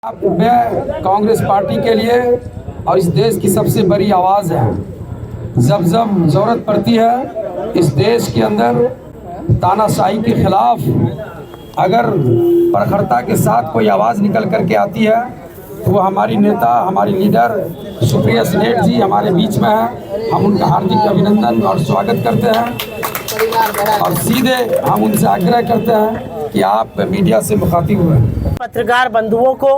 मैं कांग्रेस पार्टी के लिए और इस देश की सबसे बड़ी आवाज़ है। जब जब ज़रूरत पड़ती है इस देश के अंदर तानाशाही के खिलाफ अगर प्रखरता के साथ कोई आवाज़ निकल करके आती है तो वो हमारी नेता, हमारी लीडर सुप्रिया सेनेट जी हमारे बीच में है। हम उनका हार्दिक अभिनंदन और स्वागत करते हैं और सीधे हम उनसे आग्रह करते हैं कि आप मीडिया से मुखातिब हुए। पत्रकार बंधुओं को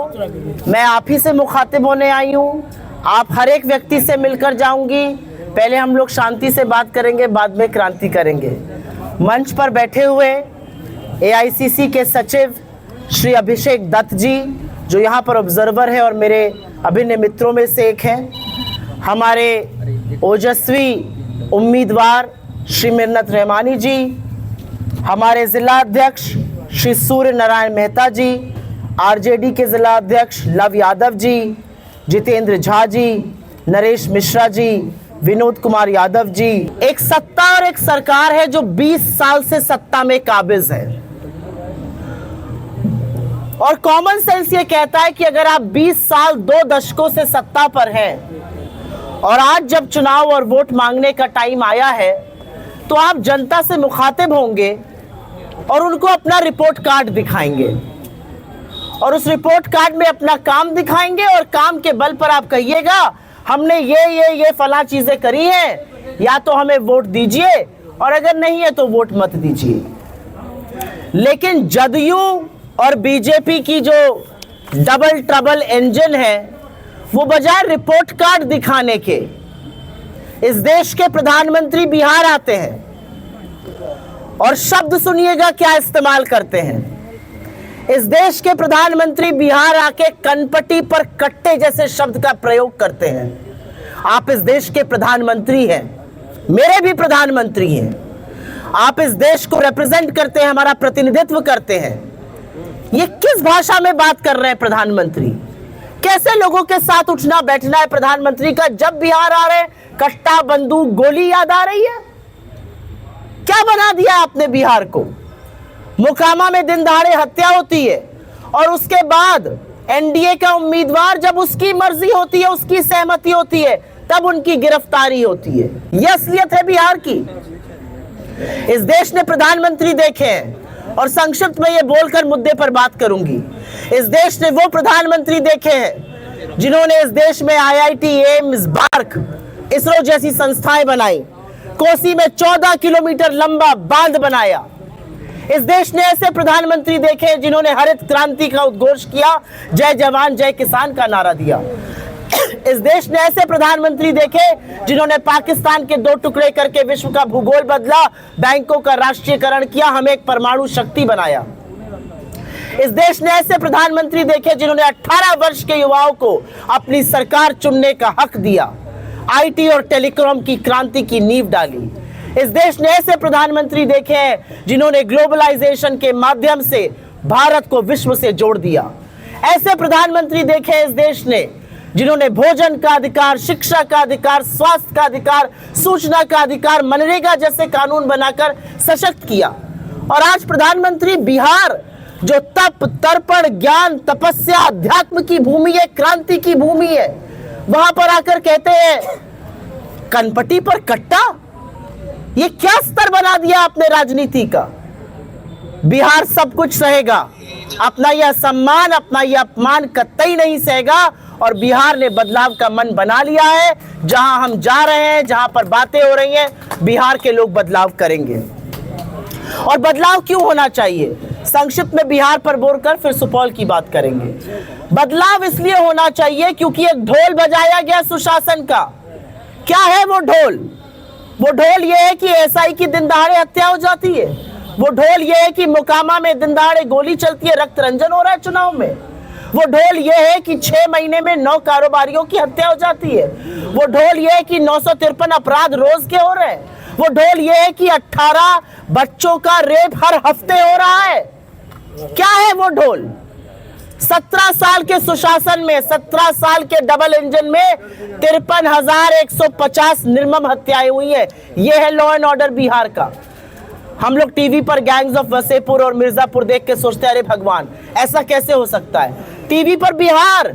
मैं आप ही से मुखातिब होने आई हूँ। आप हर एक व्यक्ति से मिलकर जाऊंगी। पहले हम लोग शांति से बात करेंगे, बाद में क्रांति करेंगे। मंच पर बैठे हुए एआईसीसी के सचिव श्री अभिषेक दत्त जी, जो यहाँ पर ऑब्जर्वर है और मेरे अभिन्न मित्रों में से एक हैं। हमारे ओजस्वी उम्मीदवार श्री मिन्नत रहमानी जी, हमारे जिला अध्यक्ष श्री सूर्य नारायण मेहता जी, आरजेडी के जिला अध्यक्ष लव यादव जी, जितेंद्र झा जी, नरेश मिश्रा जी, विनोद कुमार यादव जी। एक सत्ता और एक सरकार है जो 20 साल से सत्ता में काबिज है और कॉमन सेंस ये कहता है कि अगर आप 20 साल 2 दशकों से सत्ता पर हैं और आज जब चुनाव और वोट मांगने का टाइम आया है तो आप जनता से मुखातिब होंगे और उनको अपना रिपोर्ट कार्ड दिखाएंगे और उस रिपोर्ट कार्ड में अपना काम दिखाएंगे और काम के बल पर आप कहिएगा हमने ये फला चीजें करी हैं, या तो हमें वोट दीजिए और अगर नहीं है तो वोट मत दीजिए। लेकिन जदयू और बीजेपी की जो डबल ट्रबल इंजन है वो बजाय रिपोर्ट कार्ड दिखाने के, इस देश के प्रधानमंत्री बिहार आते हैं और शब्द सुनिएगा क्या इस्तेमाल करते हैं। इस देश के प्रधानमंत्री बिहार आके कनपटी पर कट्टे जैसे शब्द का प्रयोग करते हैं। आप इस देश के प्रधानमंत्री हैं, मेरे भी प्रधानमंत्री हैं। आप इस देश को रिप्रेजेंट करते हैं, हमारा प्रतिनिधित्व करते हैं। ये किस भाषा में बात कर रहे हैं प्रधानमंत्री? कैसे लोगों के साथ उठना बैठना है प्रधानमंत्री का? जब बिहार आ रहे हैं कट्टा, बंदूक, गोली याद आ रही है? क्या बना दिया आपने बिहार को? मोकामा में दिन दहाड़े हत्या होती है और उसके बाद एनडीए का उम्मीदवार, जब उसकी मर्जी होती है, उसकी सहमति होती है, तब उनकी गिरफ्तारी होती है। यह असलियत है बिहार की। इस देश ने प्रधानमंत्री देखे हैं और संक्षिप्त में ये बोलकर मुद्दे पर बात करूंगी। इस देश ने वो प्रधानमंत्री देखे हैं जिन्होंने इस देश में आईआईटी, एम्स, बार्क, इसरो जैसी संस्थाएं बनाई, कोसी में 14 किलोमीटर लंबा बांध बनाया। इस देश ने ऐसे प्रधानमंत्री देखे जिन्होंने हरित क्रांति का उद्घोष किया, जय जवान जय किसान का नारा दिया। इस देश ने ऐसे प्रधानमंत्री देखे जिन्होंने पाकिस्तान के 2 टुकड़े करके विश्व का भूगोल बदला, बैंकों का राष्ट्रीयकरण किया, हमें एक परमाणु शक्ति बनाया। इस देश ने ऐसे प्रधानमंत्री देखे जिन्होंने 18 वर्ष के युवाओं को अपनी सरकार चुनने का हक दिया, आईटी और टेलीकॉम की क्रांति की नींव डाली। इस देश ने ऐसे प्रधानमंत्री देखे हैं जिन्होंने ग्लोबलाइजेशन के माध्यम से भारत को विश्व से जोड़ दिया। ऐसे प्रधानमंत्री देखे इस देश ने जिन्होंने भोजन का अधिकार, शिक्षा का अधिकार, स्वास्थ्य का अधिकार, सूचना का अधिकार, मनरेगा जैसे कानून बनाकर सशक्त किया। और आज प्रधानमंत्री बिहार, जो तप, तर्पण, ज्ञान, तपस्या, अध्यात्म की भूमि है, क्रांति की भूमि है, वहां पर आकर कहते हैं कनपटी पर कट्टा। ये क्या स्तर बना दिया आपने राजनीति का? बिहार सब कुछ सहेगा, अपना यह सम्मान, अपना यह अपमान कतई नहीं सहेगा। और बिहार ने बदलाव का मन बना लिया है। जहां हम जा रहे हैं, जहां पर बातें हो रही हैं, बिहार के लोग बदलाव करेंगे। और बदलाव क्यों होना चाहिए? संक्षिप्त में बिहार पर बोलकर फिर सुपौल की बात करेंगे। बदलाव इसलिए होना चाहिए क्योंकि एक ढोल बजाया गया सुशासन का। क्या है वो ढोल? वो ढोल ये है कि एसआई की दिन दहाड़े हत्या हो जाती है। वो ढोल ये है कि मोकामा में दिन दहाड़े गोली चलती है, रक्त रंजन हो रहा है चुनाव में। वो ढोल ये है कि 6 महीने में 9 कारोबारियों की हत्या हो जाती है। वो ढोल ये है कि 953 अपराध रोज के हो रहे हैं। वो ढोल ये है कि 18 बच्चों का रेप हर हफ्ते हो रहा है। क्या है वो ढोल? 17 साल के सुशासन में, 17 साल के डबल इंजन में 53,150 निर्मम हत्याएं हुई है। यह है लॉ एंड ऑर्डर बिहार का। हम लोग टीवी पर गैंग्स ऑफ वसेपुर और मिर्जापुर देख के सोचते हैं अरे भगवान ऐसा कैसे हो सकता है। टीवी पर बिहार,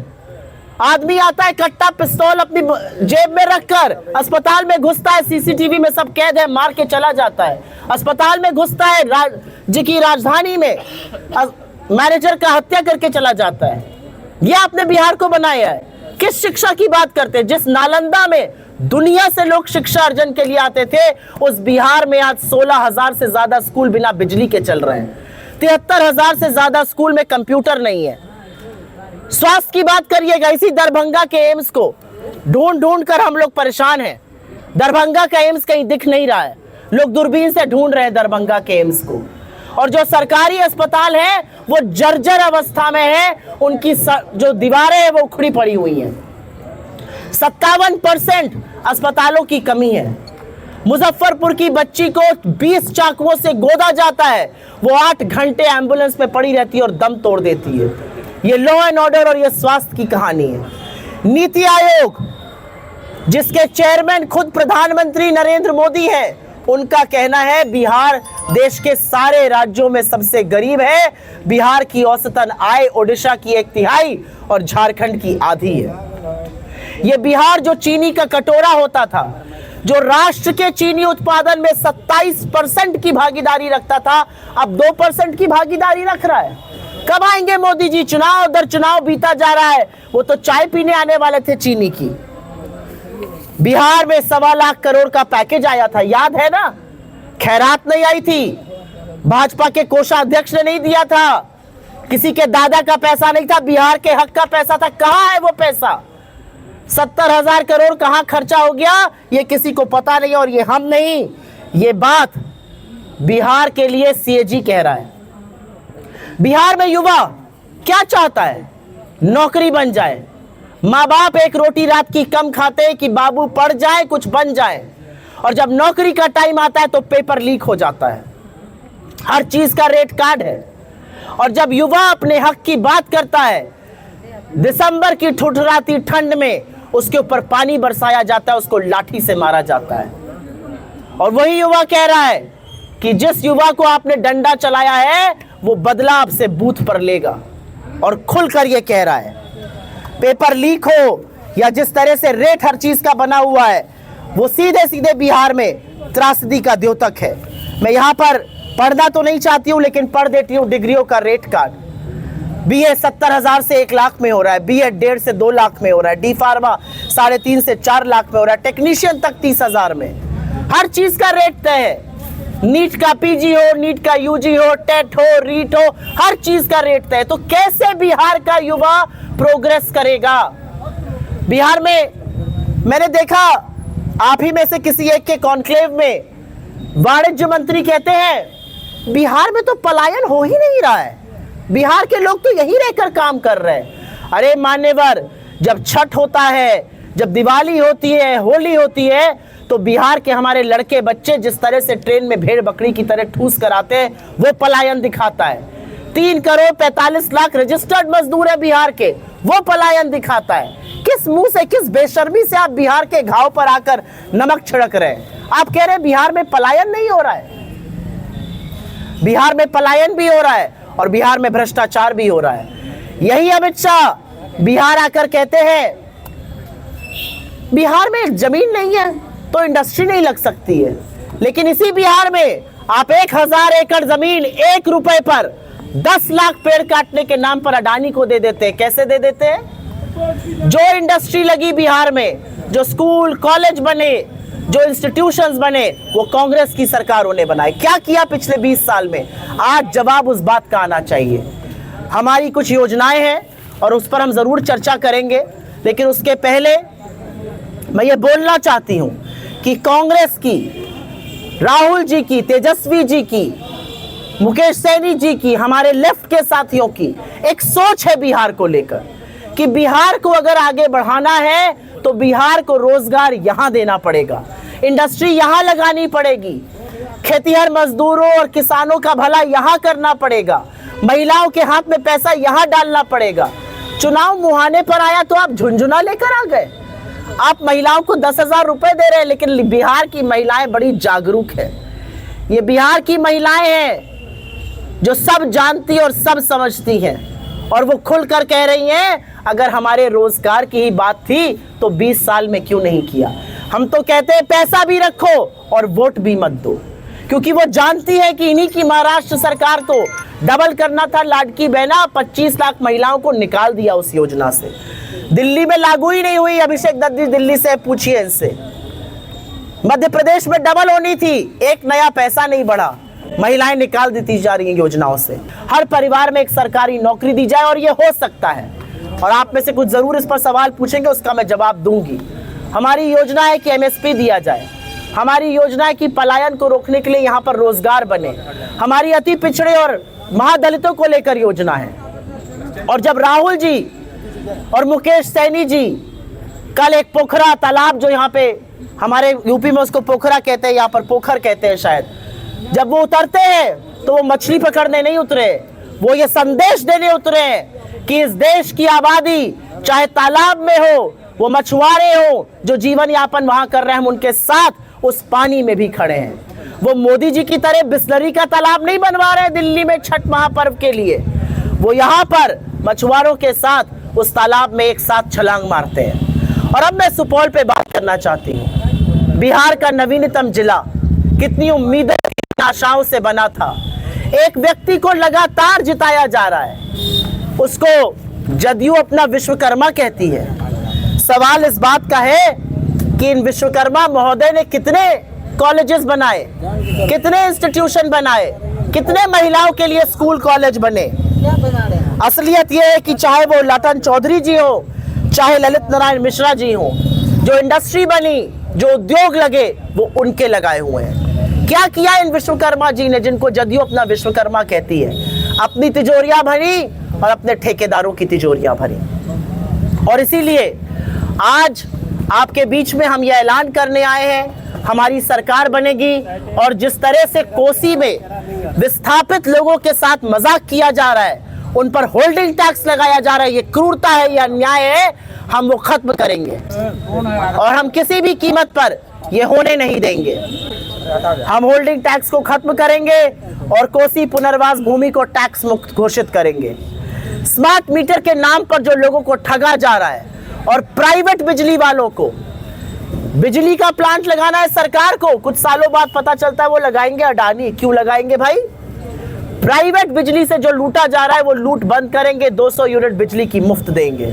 आदमी आता है कट्टा पिस्तौल अपनी जेब में रखकर, अस्पताल में घुसता है, सीसीटीवी में सब कैद है, मार के चला जाता है। अस्पताल में घुसता है राज्य की राजधानी में, मैनेजर का हत्या करके चला जाता है। ये आपने बिहार को बनाया है। किस शिक्षा की बात करते हैं? जिस नालंदा में दुनिया से लोग शिक्षा अर्जन के लिए आते थे, उस बिहार में आज 16,000 से ज्यादा स्कूल बिना बिजली के चल रहे हैं। 73,000 से ज्यादा स्कूल में कंप्यूटर नहीं है। स्वास्थ्य की बात करिएगा, इसी दरभंगा के एम्स को ढूंढ ढूंढ कर हम लोग परेशान हैं। दरभंगा का एम्स कहीं दिख नहीं रहा है, लोग दूरबीन से ढूंढ रहे हैं दरभंगा के एम्स को। और जो सरकारी अस्पताल है वो जर्जर अवस्था में है, उनकी जो दीवारें हैं वो उखड़ी पड़ी हुई हैं। 57% अस्पतालों की कमी है। मुजफ्फरपुर की बच्ची को 20 चाकुओं से गोदा जाता है, वो 8 घंटे एम्बुलेंस में पड़ी रहती है और दम तोड़ देती है। ये लॉ एंड ऑर्डर और ये स्वास्थ्य की कहानी है। नीति आयोग, जिसके चेयरमैन खुद प्रधानमंत्री नरेंद्र मोदी हैं, उनका कहना है बिहार देश के सारे राज्यों में सबसे गरीब है। बिहार की औसतन आय ओडिशा की 1/3 और झारखंड की आधी है। ये बिहार जो चीनी का कटोरा होता था, जो राष्ट्र के चीनी उत्पादन में 27% की भागीदारी रखता था, अब 2% की भागीदारी रख रहा है। कब आएंगे मोदी जी? चुनाव दर चुनाव बीता जा रहा है। वो तो चाय पीने आने वाले थे चीनी की। बिहार में 1.25 लाख करोड़ का पैकेज आया था, याद है ना? खैरात नहीं आई थी, भाजपा के कोषाध्यक्ष ने नहीं दिया था, किसी के दादा का पैसा नहीं था, बिहार के हक का पैसा था। कहां है वो पैसा? 70,000 करोड़ कहां खर्चा हो गया, ये किसी को पता नहीं। और ये हम नहीं, ये बात बिहार के लिए सीएजी कह रहा है। बिहार में युवा क्या चाहता है? नौकरी बन जाए। माँ बाप एक रोटी रात की कम खाते हैं कि बाबू पढ़ जाए, कुछ बन जाए। और जब नौकरी का टाइम आता है तो पेपर लीक हो जाता है, हर चीज का रेट कार्ड है। और जब युवा अपने हक की बात करता है, दिसंबर की ठुठुराती ठंड में उसके ऊपर पानी बरसाया जाता है, उसको लाठी से मारा जाता है। और वही युवा कह रहा है कि जिस युवा को आपने डंडा चलाया है वो बदला आपसे बूथ पर लेगा। और खुलकर ये कह रहा है, पेपर लीक हो या जिस तरह से रेट हर चीज का बना हुआ है, वो सीधे सीधे बिहार में त्रासदी का द्योतक है। मैं यहाँ पर पढ़ना तो नहीं चाहती हूँ, लेकिन पढ़ देती हूँ डिग्रियों का रेट कार्ड। बीए 70,000 से 1 लाख में हो रहा है, बीएड 1.5 से 2 लाख में हो रहा है, डी फार्मा 3.5 से 4 लाख में हो रहा है, टेक्नीशियन तक 30,000 में। हर चीज का रेट तय है। नीट का पीजी हो, नीट का यूजी हो, टेट हो, रीट हो, हर चीज का रेट तय है। तो कैसे बिहार का युवा प्रोग्रेस करेगा? बिहार में मैंने देखा, आप ही में से किसी एक के कॉन्क्लेव में वाणिज्य मंत्री कहते हैं बिहार में तो पलायन हो ही नहीं रहा है, बिहार के लोग तो यही रहकर काम कर रहे हैं। अरे मान्यवर, जब छठ होता है, जब दिवाली होती है, होली होती है, तो बिहार के हमारे लड़के बच्चे जिस तरह से ट्रेन में भेड़ बकरी की तरह ठूस कर आते हैं, वो पलायन दिखाता है। 3 करोड़ 45 लाख रजिस्टर्ड मजदूर है बिहार के, वो पलायन दिखाता है। किस मुंह से, किस बेशर्मी से आप बिहार के घाव पर आकर नमक छिड़क रहे हैं? आप कह रहे हैं बिहार में पलायन नहीं हो रहा है। बिहार में पलायन भी हो रहा है और बिहार में भ्रष्टाचार भी हो रहा है। यही अमित शाह बिहार आकर कहते हैं बिहार में जमीन नहीं है तो इंडस्ट्री नहीं लग सकती है। लेकिन इसी बिहार में आप 1000 एकड़ जमीन 1 रुपए पर 10 लाख पेड़ काटने के नाम पर अडानी को दे देते हैं। कैसे दे देते हैं? जो इंडस्ट्री लगी बिहार में, जो स्कूल कॉलेज बने, जो इंस्टीट्यूशंस बने, वो कांग्रेस की सरकारों ने बनाए। क्या किया पिछले 20 साल में? आज जवाब उस बात का आना चाहिए। हमारी कुछ योजनाएं हैं और उस पर हम जरूर चर्चा करेंगे, लेकिन उसके पहले मैं ये बोलना चाहती हूं कि कांग्रेस की, राहुल जी की, तेजस्वी जी की, मुकेश सहनी जी की, हमारे लेफ्ट के साथियों की एक सोच है बिहार को लेकर कि बिहार को अगर आगे बढ़ाना है तो बिहार को रोजगार यहां देना पड़ेगा, इंडस्ट्री यहां लगानी पड़ेगी, खेतीहर मजदूरों और किसानों का भला यहां करना पड़ेगा, महिलाओं के हाथ में पैसा यहां डालना पड़ेगा। चुनाव मुहाने पर आया तो आप झुंझुना लेकर आ गए। आप महिलाओं को 10,000 रुपए दे रहे हैं, लेकिन बिहार की महिलाएं बड़ी जागरूक है। ये बिहार की महिलाएं हैं जो सब जानती और सब समझती हैं, और वो खुलकर कह रही हैं अगर हमारे रोजगार की ही बात थी तो 20 साल में क्यों नहीं किया। हम तो कहते हैं पैसा भी रखो और वोट भी मत दो, क्योंकि वो जानती है कि इन्हीं की महाराष्ट्र सरकार को डबल करना था लाडकी बहना, 25 लाख महिलाओं को निकाल दिया उस योजना से। दिल्ली में लागू ही नहीं हुई। अभिषेक दत्त जी दिल्ली से पूछिए इनसे। मध्य प्रदेश में डबल होनी थी, एक नया पैसा नहीं बढ़ा, महिलाएं निकाल दी जा रही हैं योजनाओं से। हर परिवार में एक सरकारी नौकरी दी जाए और ये हो सकता है। और आप में से कुछ जरूर इस पर सवाल पूछेंगे, उसका मैं जवाब दूंगी। हमारी योजना है कि एमएसपी दिया जाए, हमारी योजना है कि पलायन को रोकने के लिए यहाँ पर रोजगार बने, हमारी अति पिछड़े और महादलितों को लेकर योजना है। और जब राहुल जी और मुकेश सैनी जी कल एक पोखरा तालाब, जो यहाँ पे हमारे यूपी में उसको पोखरा कहते हैं, यहाँ पर पोखर कहते हैं शायद, जब वो उतरते हैं तो वो मछली पकड़ने नहीं उतरे, वो ये संदेश देने उतरे हैं कि इस देश की आबादी चाहे तालाब में हो, वो मछुआरे हो जो जीवन यापन वहां कर रहे हैं, हम उनके साथ उस पानी में भी खड़े हैं। वो मोदी जी की तरह बिस्लरी का तालाब नहीं बनवा रहे दिल्ली में छठ महापर्व के लिए, वो यहाँ पर मछुआरों के साथ उस तालाब में एक साथ छलांग मारते हैं। और अब मैं सुपौल पे बात करना चाहती हूँ। बिहार का नवीनतम जिला कितनी उम्मीदें आशाओं से बना था। एक व्यक्ति को लगातार जिताया जा रहा है, उसको जदयू अपना विश्वकर्मा कहती है। सवाल इस बात का है कि इन विश्वकर्मा महोदय ने कितने कॉलेजेस बनाए, कितने इंस्टीट्यूशन बनाए, कितने महिलाओं के लिए स्कूल कॉलेज बने। असलियत यह है कि चाहे वो ललन चौधरी जी हो, चाहे ललित नारायण मिश्रा जी हो, जो इंडस्ट्री बनी, जो उद्योग लगे, वो उनके लगाए हुए हैं। क्या किया इन विश्वकर्मा जी ने, जिनको जदयू अपना विश्वकर्मा कहती है? अपनी तिजोरियां भरी और अपने ठेकेदारों की तिजोरियां भरी। और इसीलिए आज आपके बीच में हम यह ऐलान करने आए हैं, हमारी सरकार बनेगी। और जिस तरह से कोसी में विस्थापित लोगों के साथ मजाक किया जा रहा है, उन पर होल्डिंग टैक्स लगाया जा रहा है, ये क्रूरता है, ये अन्याय है, हम वो खत्म करेंगे। और हम किसी भी कीमत पर ये होने नहीं देंगे। हम होल्डिंग टैक्स को खत्म करेंगे और कोसी पुनर्वास भूमि को टैक्स मुक्त घोषित करेंगे। स्मार्ट मीटर के नाम पर जो लोगों को ठगा जा रहा है और प्राइवेट बिजली वालों को बिजली का प्लांट लगाना है सरकार को, कुछ सालों बाद पता चलता है वो लगाएंगे अडानी। क्यों लगाएंगे भाई? प्राइवेट बिजली से जो लूटा जा रहा है वो लूट बंद करेंगे, 200 यूनिट बिजली की मुफ्त देंगे।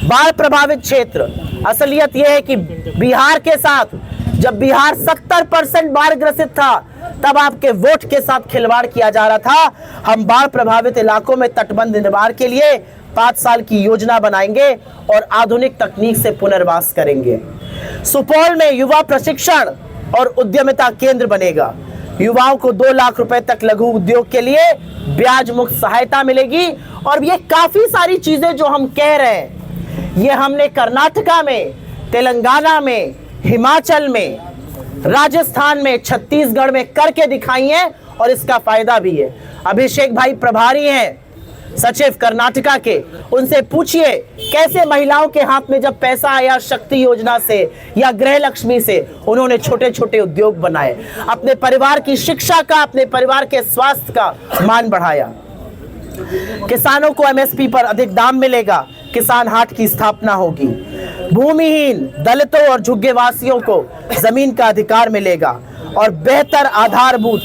बाढ़ प्रभावित क्षेत्र, असलियत यह है कि बिहार के साथ, जब बिहार 70% बाढ़ ग्रसित था, तब आपके वोट के साथ खिलवाड़ किया जा रहा था। हम बाढ़ प्रभावित इलाकों में तटबंध निर्माण के लिए 5 साल की योजना बनाएंगे और आधुनिक तकनीक से पुनर्वास करेंगे। सुपौल में युवा प्रशिक्षण और उद्यमिता केंद्र बनेगा। युवाओं को 2 लाख रुपए तक लघु उद्योग के लिए ब्याज मुक्त सहायता मिलेगी। और ये काफी सारी चीजें जो हम कह रहे हैं, ये हमने कर्नाटका में, तेलंगाना में, हिमाचल में, राजस्थान में, छत्तीसगढ़ में करके दिखाई है और इसका फायदा भी है। अभिषेक भाई प्रभारी हैं सचिव कर्नाटका के, उनसे पूछिए कैसे महिलाओं के हाथ में जब पैसा आया शक्ति योजना से या गृह लक्ष्मी से, उन्होंने छोटे छोटे उद्योग बनाए, अपने परिवार की शिक्षा का, अपने परिवार के स्वास्थ्य का मान बढ़ाया। किसानों को एमएसपी पर अधिक दाम मिलेगा, किसान हाट की स्थापना होगी, भूमिहीन दलितों और झुग्गीवासियों को जमीन का अधिकार मिलेगा और बेहतर आधारभूत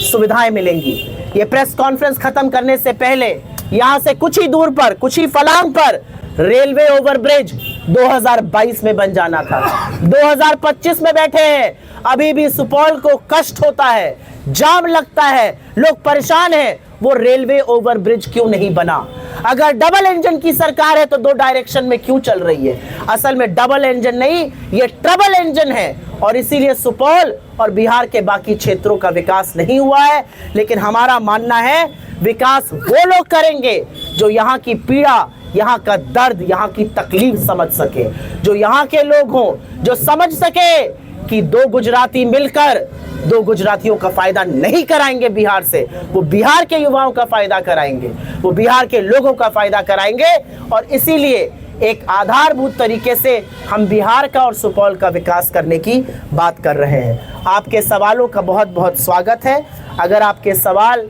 सुविधाएं मिलेंगी। ये प्रेस कॉन्फ्रेंस खत्म करने से पहले यहाँ से कुछ ही दूर पर, कुछ ही फलांग पर रेलवे ओवरब्रिज 2022 में बन जाना था। 2025 में बैठे हैं, अभी भी सुपौल को कष्ट होता है, जाम लगता है, लोग परेशान हैं। वो रेलवे ओवरब्रिज क्यों नहीं बना? अगर डबल इंजन की सरकार है तो 2 डायरेक्शन में क्यों चल रही है? असल में डबल इंजन नहीं, ये ट्रबल इंजन है। और इसीलिए सुपौल और बिहार के बाकी क्षेत्रों का विकास नहीं हुआ है। लेकिन हमारा मानना है विकास वो लोग करेंगे जो यहाँ की पीड़ा, यहाँ का दर्द, यहाँ की तकलीफ समझ सके, जो यहाँ के लोग हों, जो समझ सके कि 2 गुजराती मिलकर 2 गुजरातियों का फायदा नहीं कराएंगे बिहार से, वो बिहार के युवाओं का फायदा कराएंगे, वो बिहार के लोगों का फायदा कराएंगे। और इसीलिए एक आधारभूत तरीके से हम बिहार का और सुपौल का विकास करने की बात कर रहे हैं। आपके सवालों का बहुत बहुत स्वागत है। अगर आपके सवाल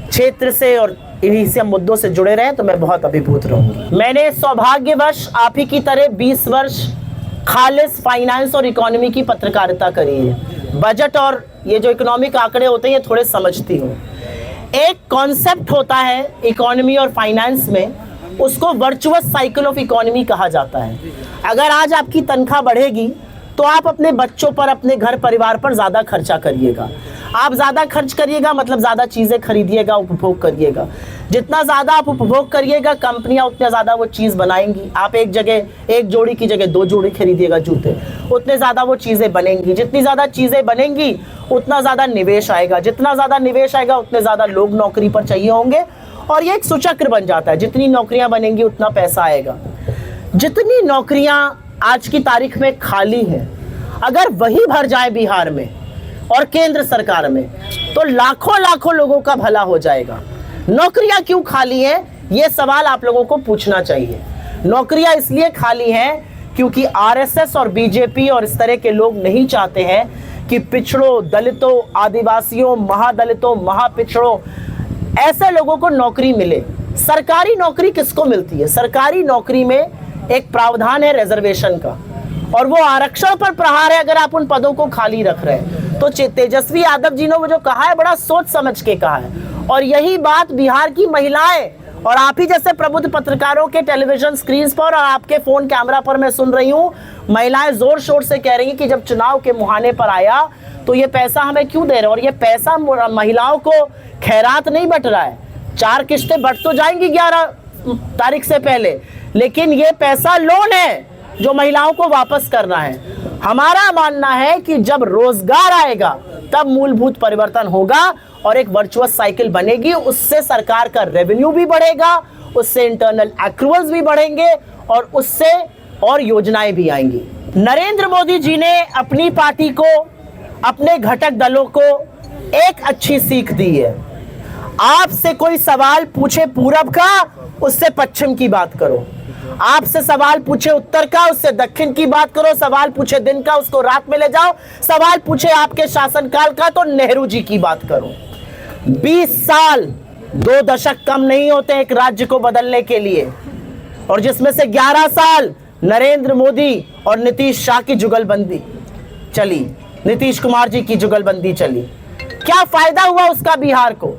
क्षेत्र से और इन्हीं से मुद्दों से जुड़े रहें तो मैं बहुत अभिभूत रहूंगी। मैंने सौभाग्यवश आप ही की तरह 20 वर्ष खालिस फाइनेंस और इकोनॉमी की पत्रकारिता करी है। बजट और ये जो इकोनॉमिक आंकड़े होते हैं ये थोड़े समझती हूँ। एक कॉन्सेप्ट होता है इकोनॉमी और फाइनेंस में, उसको वर्चुअस साइकिल ऑफ इकोनॉमी कहा जाता है। अगर आज आपकी तनख्वाह बढ़ेगी तो आप अपने बच्चों पर, अपने घर परिवार पर ज़्यादा खर्चा करिएगा। आप ज़्यादा खर्च करिएगा मतलब ज़्यादा चीज़ें खरीदिएगा, उपभोग करिएगा। जितना ज़्यादा आप उपभोग करिएगा कंपनियां उतने ज़्यादा वो चीज़ बनाएंगी। आप एक जोड़ी की जगह 2 जोड़ी खरीदिएगा जूते, उतने ज़्यादा वो चीज़ें बनेंगी। जितनी ज़्यादा चीज़ें बनेंगी उतना ज़्यादा निवेश आएगा, जितना ज़्यादा निवेश आएगा उतने ज़्यादा लोग नौकरी पर चाहिए होंगे और ये एक सुचक्र बन जाता है। जितनी नौकरियां बनेंगी उतना पैसा आएगा। जितनी नौकरियां आज की तारीख में खाली हैं, अगर वही भर जाए बिहार में और केंद्र सरकार में तो लाखों लाखों लोगों का भला हो जाएगा। नौकरियां क्यों खाली हैं ये सवाल आप लोगों को पूछना चाहिए। नौकरियां इसलिए खाली हैं क्योंकि आरएसएस और बीजेपी और इस तरह के लोग नहीं चाहते हैं कि पिछड़ों, दलितों, आदिवासियों, महादलितों, महापिछड़ों ऐसे लोगों को नौकरी मिले। सरकारी नौकरी किसको मिलती है? सरकारी नौकरी में एक प्रावधान है रिजर्वेशन का और वो आरक्षण पर प्रहार है अगर आप उन पदों को खाली रख रहे हैं। तो तेजस्वी यादव जी ने वो जो कहा है बड़ा सोच समझ के कहा है और यही बात बिहार की महिलाएं और आप ही जैसे प्रबुद्ध पत्रकारों के टेलीविजन स्क्रीन पर और आपके फोन कैमरा पर मैं सुन रही हूँ। महिलाएं जोर शोर से कह रही हैं कि जब चुनाव के मुहाने पर आया तो ये पैसा हमें क्यों दे रहे हैं और ये पैसा महिलाओं को खैरात नहीं बट रहा है। 4 किस्तें बट तो जाएंगी 11 तारीख से पहले, लेकिन ये पैसा लोन है जो महिलाओं को वापस करना है। हमारा मानना है कि जब रोजगार आएगा तब मूलभूत परिवर्तन होगा और एक वर्चुअस साइकिल बनेगी। उससे सरकार का रेवेन्यू भी बढ़ेगा, उससे इंटरनल एक्रूवल्स भी बढ़ेंगे और उससे और योजनाएं भी आएंगी। नरेंद्र मोदी जी ने अपनी पार्टी को, अपने घटक दलों को एक अच्छी सीख दी है। आपसे कोई सवाल पूछे पूरब का, उससे पश्चिम की बात करो। आपसे सवाल पूछे उत्तर का, उससे दक्षिण की बात करो। सवाल पूछे दिन का, उसको रात में ले जाओ। सवाल पूछे आपके शासनकाल का, तो नेहरू जी की बात करो। 20 साल 2 दशक कम नहीं होते एक राज्य को बदलने के लिए और जिसमें से 11 साल नरेंद्र मोदी और नीतीश शाह की जुगलबंदी चली, नीतीश कुमार जी की जुगलबंदी चली। क्या फायदा हुआ उसका बिहार को?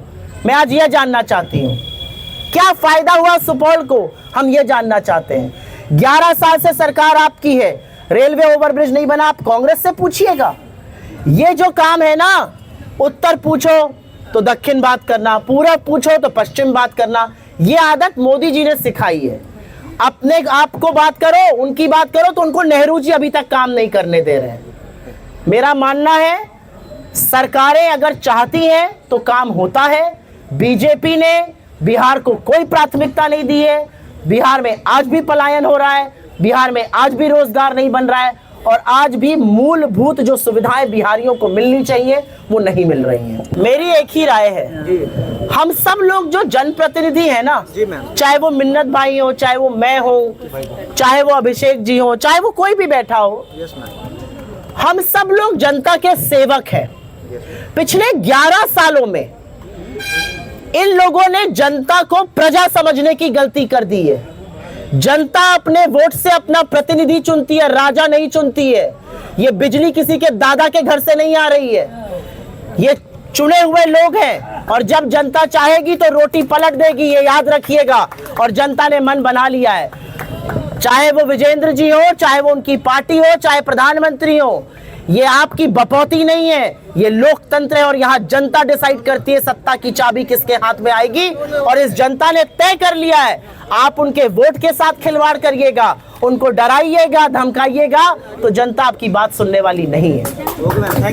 मैं आज यह जानना चाहती हूँ। क्या फायदा हुआ सुपौल को? हम ये जानना चाहते हैं। 11 साल से सरकार आपकी है, रेलवे ओवरब्रिज नहीं बना, आप कांग्रेस से पूछिएगा। ये जो काम है ना, उत्तर पूछो तो दक्षिण बात करना, पूरब पूछो तो पश्चिम बात करना, ये आदत मोदी जी ने सिखाई है। अपने आप को बात करो, उनकी बात करो तो उनको नेहरू जी अभी तक काम नहीं करने दे रहे हैं। मेरा मानना है सरकारें अगर चाहती हैं तो काम होता है। बीजेपी ने बिहार को कोई प्राथमिकता नहीं दी है। बिहार में आज भी पलायन हो रहा है, बिहार में आज भी रोजगार नहीं बन रहा है और आज भी मूलभूत जो सुविधाएं बिहारियों को मिलनी चाहिए वो नहीं मिल रही हैं। मेरी एक ही राय है, हम सब लोग जो जनप्रतिनिधि हैं ना, चाहे वो मिन्नत भाई हो, चाहे वो मैं हो, चाहे वो अभिषेक जी हो, चाहे वो कोई भी बैठा हो, हम सब लोग जनता के सेवक हैं। पिछले 11 सालों में इन लोगों ने जनता को प्रजा समझने की गलती कर दी है। जनता अपने वोट से अपना प्रतिनिधि चुनती है, राजा नहीं चुनती है। ये बिजली किसी के दादा के घर से नहीं आ रही है, ये चुने हुए लोग हैं और जब जनता चाहेगी तो रोटी पलट देगी, ये याद रखिएगा। और जनता ने मन बना लिया है, चाहे वो विजेंद्र जी हो, चाहे वो उनकी पार्टी हो, चाहे प्रधानमंत्री हो। ये आपकी बपौती नहीं है, ये लोकतंत्र है और यहाँ जनता डिसाइड करती है सत्ता की चाबी किसके हाथ में आएगी। और इस जनता ने तय कर लिया है, आप उनके वोट के साथ खिलवाड़ करिएगा, उनको डराइएगा, धमकाइएगा तो जनता आपकी बात सुनने वाली नहीं है।